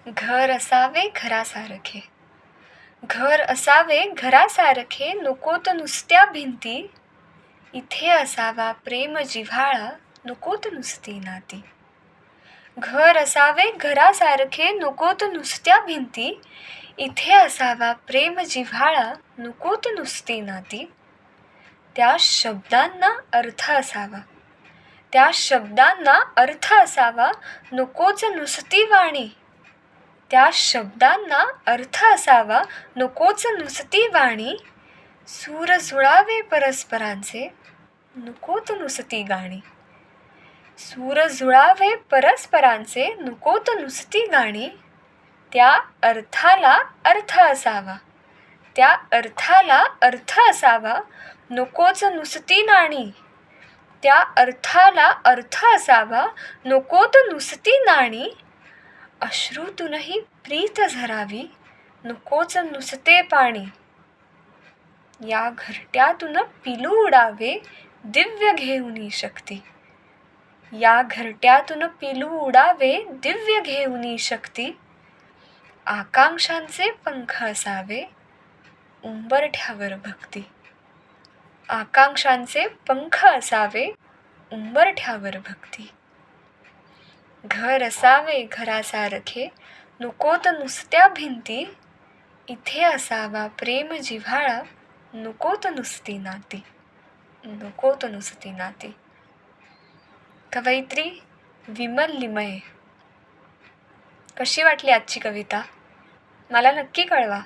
घर असावे घरासारखे. घर असावे घरासारखे, नकोत नुसत्या भिंती. इथे असावा प्रेम जिव्हाळा, नकोत नुसती नाती. घर असावे घरासारखे, नकोत नुसत्या भिंती. इथे असावा प्रेम जिव्हाळा, नकोत नुसती नाती. त्या शब्दांना अर्थ असावा, त्या शब्दांना अर्थ असावा, नकोच नुसती वाणी. त्या शब्दांना अर्थ असावा, नकोच नुसती वाणी. सूर जुळावे परस्परांचे, नकोत नुसती गाणी. सूर जुळावे परस्परांचे, नकोत नुसती गाणी. त्या अर्थाला अर्थ असावा, त्या अर्थाला अर्थ असावा, नकोच नुसती नाणी. त्या अर्थाला अर्थ असावा, नकोत नुसती नाणी. अश्रूतूनही प्रीत झरावी, नकोच नुसते पाणी. या घरट्यातून पिलू उडावे, दिव्य घेऊनी शक्ती. या घरट्यातून पिलू उडावे, दिव्य घेऊनी शक्ती. आकांक्षांचे पंख असावे, उंबरठ्यावर भक्ती. आकांक्षांचे पंख असावे, उंबरठ्यावर भक्ती. घर असावे घरासारखे, नकोत नुसत्या भिंती. इथे असावा प्रेम जिव्हाळा, नकोत नुसती नाती. नकोत नुसती नाती. कवयित्री विमल लिमये. कशी वाटली आजची कविता मला नक्की कळवा.